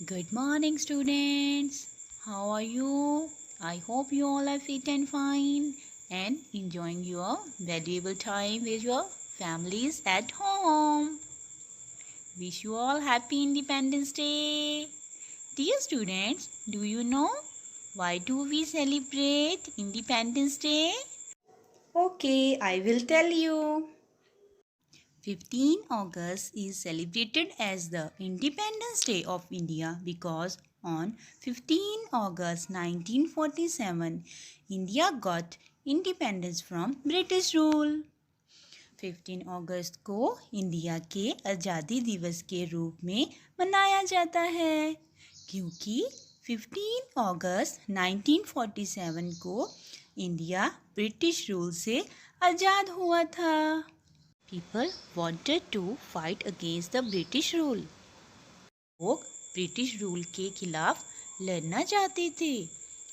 Good morning, students. How are you? I hope you all are fit and fine and enjoying your valuable time with your families at home. Wish you all happy Independence Day. Dear students, do you know why do we celebrate Independence Day? Okay, I will tell you. 15 August is celebrated as the Independence Day of India because on 15 August 1947 India got independence from British rule. 15 अगस्त को India के आज़ादी दिवस के रूप में मनाया जाता है क्योंकि 15 अगस्त 1947 को इंडिया ब्रिटिश रूल से आज़ाद हुआ था. People wanted to fight against the British rule. लोग ब्रिटिश रूल के खिलाफ लड़ना चाहते थे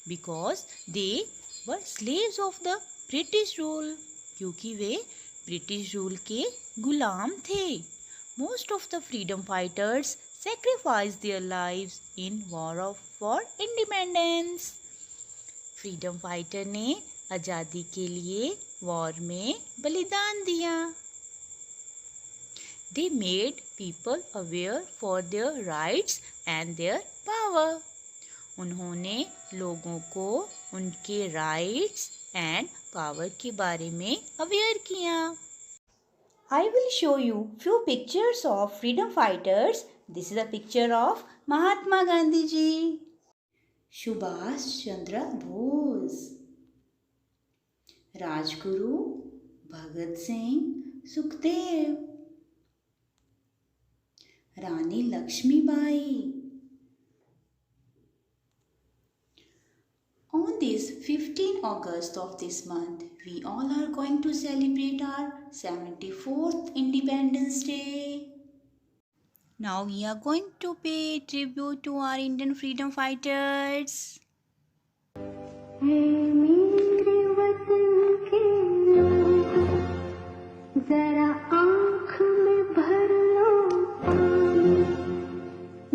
because they were slaves of the British rule. क्योंकि वे ब्रिटिश रूल के गुलाम थे. Most of the freedom fighters sacrificed their lives in war for independence. Freedom fighter ने आज़ादी के लिए वॉर में बलिदान दिया. They made people aware for their rights and their power. उन्होंने लोगों को उनके rights and power के बारे में aware किया. I will show you few pictures of freedom fighters. This is a picture of Mahatma Gandhi ji, Subhash Chandra Bose, Rajguru Bhagat Singh Sukhdev, Rani Lakshmi Bai. On this 15 August of this month, we all are going to celebrate our 74th Independence Day. Now we are going to pay tribute to our Indian freedom fighters. मेरे वतन के लोगों, जरा आँख में भर लो पानी,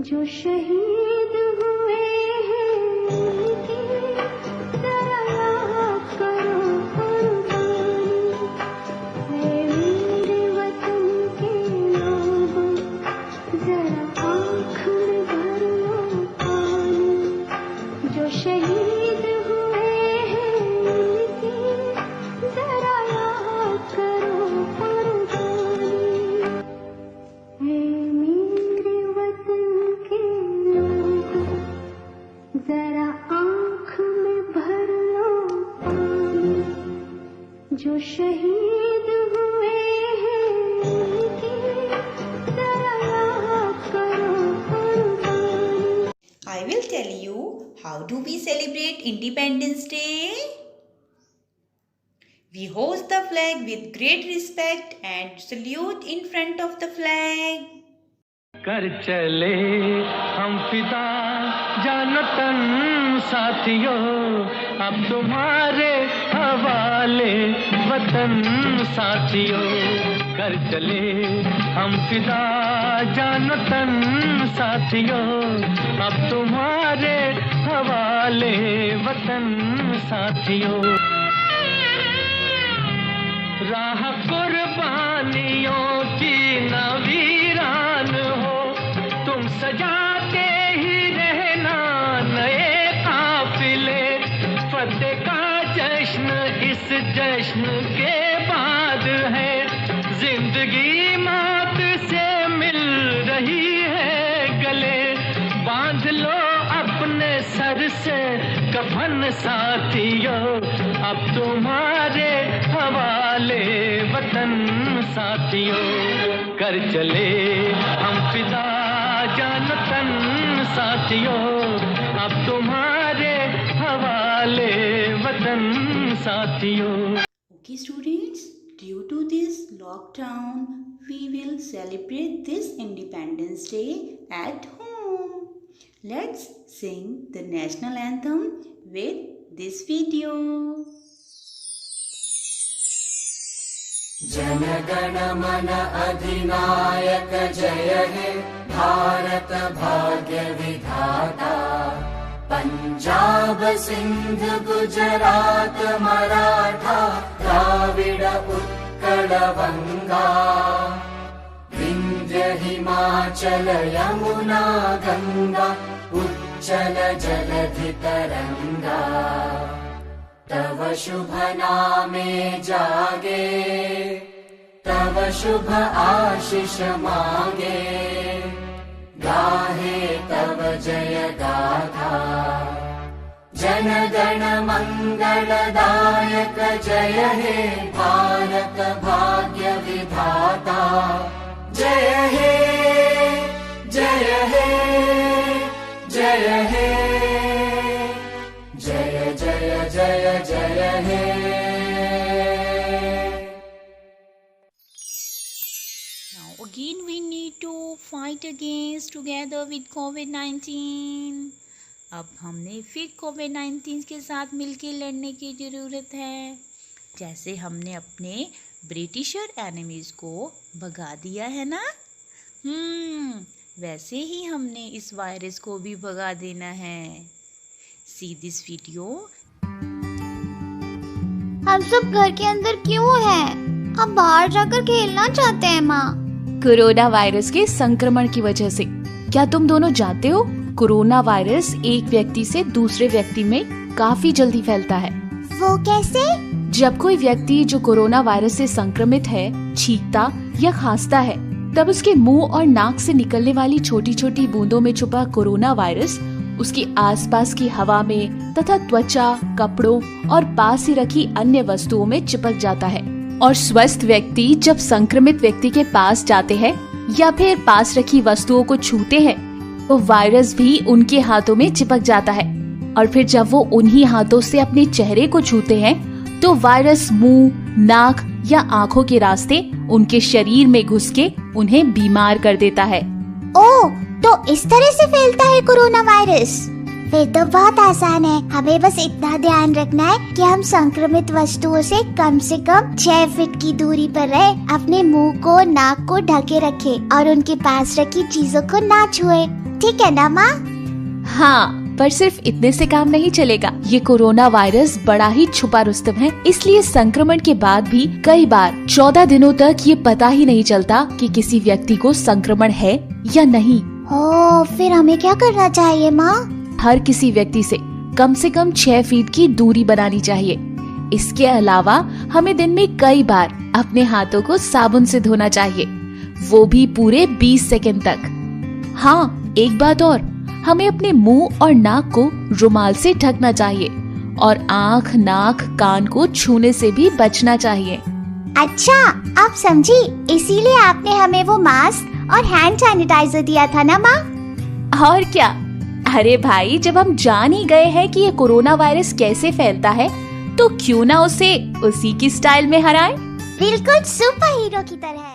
जो शहीद हुए हैं उनकी जरा याद करो कुर्बानी. मेरे वतन के लोगों, जरा आँख में भर लो पानी, जो शहीद जो शहीद हुए हैं उनकी जरा याद करो कुर्बानी. I will tell you how do we celebrate Independence Day. We hoist the flag with great respect and salute in front of the flag. कर चले हम फिदा जानतन साथियों, अब तुम्हारे हवाले वतन साथियों. कर चले हम फिदा जानतन साथियों, अब तुम्हारे हवाले वतन साथियों. राह कुर्बानियों की न वीरान हो, तुम सजाते ही रहना नए काफिले. फतेह का जश्न इस जश्न के बाद है, जिंदगी मौत से मिल रही है गले. बांध लो अपने सर से कफन साथियों, अब तुम्हारे हवाले वतन साथियों. कर चले हम फिदा जानतन साथियों, अब तुम्हारे हवाले वतन साथियों. Okay students, due to this lockdown, we will celebrate this Independence Day at home. Let's sing the national anthem with this video. Jana Gana मन अधिनायक जय हे भारत भाग्य विधाता। पंजाब सिंध गुजरात मराठा द्राविड उत्कल बंगा। विंध्य हिमाचल यमुना गंगा उच्चल जलधि तरंगा। तव शुभ नामे जागे तव शुभ आशीष मांगे। गाहे तव जय गाथा जन गण मंगलदायक। जय हे भारत भाग्य विधाता। जय हे जय हे जय हे जय जय जय जय हे। Now again we need to fight against together with COVID-19. अब हमने फिर COVID-19 के साथ मिलकर लड़ने की ज़रूरत है। जैसे हमने अपने ब्रिटिशर एनिमीज़ को भगा दिया है ना, वैसे ही हमने इस वायरस को भी भगा देना है। See this video. हम सब घर के अंदर क्यों हैं? हम बाहर जाकर खेलना चाहते हैं माँ। कोरोना वायरस के संक्रमण की वजह से। क्या तुम दोनों जानते हो, कोरोना वायरस एक व्यक्ति से दूसरे व्यक्ति में काफी जल्दी फैलता है। वो कैसे? जब कोई व्यक्ति जो कोरोना वायरस से संक्रमित है छींकता या खांसता है, तब उसके मुंह और नाक से निकलने वाली छोटी छोटी बूंदों में छुपा कोरोना वायरस उसके आसपास की हवा में तथा त्वचा, कपड़ों और पास ही रखी अन्य वस्तुओं में चिपक जाता है। और स्वस्थ व्यक्ति जब संक्रमित व्यक्ति के पास जाते हैं या फिर पास रखी वस्तुओं को छूते हैं, तो वायरस भी उनके हाथों में चिपक जाता है। और फिर जब वो उन्हीं हाथों से अपने चेहरे को छूते हैं, तो वायरस मुंह, नाक या आँखों के रास्ते उनके शरीर में घुस के उन्हें बीमार कर देता है। ओह, तो इस तरह से फैलता है कोरोना वायरस। फिर तो बहुत आसान है, हमें बस इतना ध्यान रखना है कि हम संक्रमित वस्तुओं से कम 6 फीट की दूरी पर रहे, अपने मुंह को, नाक को ढके रखे और उनके पास रखी चीजों को ना छुए। ठीक है ना माँ? हाँ, पर सिर्फ इतने से काम नहीं चलेगा। ये कोरोना वायरस बड़ा ही छुपा रुस्तम है, इसलिए संक्रमण के बाद भी कई बार 14 दिनों तक ये पता ही नहीं चलता कि किसी व्यक्ति को संक्रमण है या नहीं। ओह, फिर हमें क्या करना चाहिए माँ? हर किसी व्यक्ति से कम 6 फीट की दूरी बनानी चाहिए। इसके अलावा हमें दिन में कई बार अपने हाथों को साबुन से धोना चाहिए, वो भी पूरे 20 सेकंड तक। हाँ, एक बात और, हमें अपने मुंह और नाक को रुमाल से ढकना चाहिए और आँख, नाक, कान को छूने से भी बचना चाहिए। अच्छा, आप समझी, इसीलिए आपने हमें वो मास्क और हैंड सैनिटाइजर दिया था ना माँ? और क्या, अरे भाई, जब हम जान ही गए हैं कि ये कोरोना वायरस कैसे फैलता है, तो क्यों ना उसे उसी की स्टाइल में हराएं? बिल्कुल सुपर हीरो की तरह।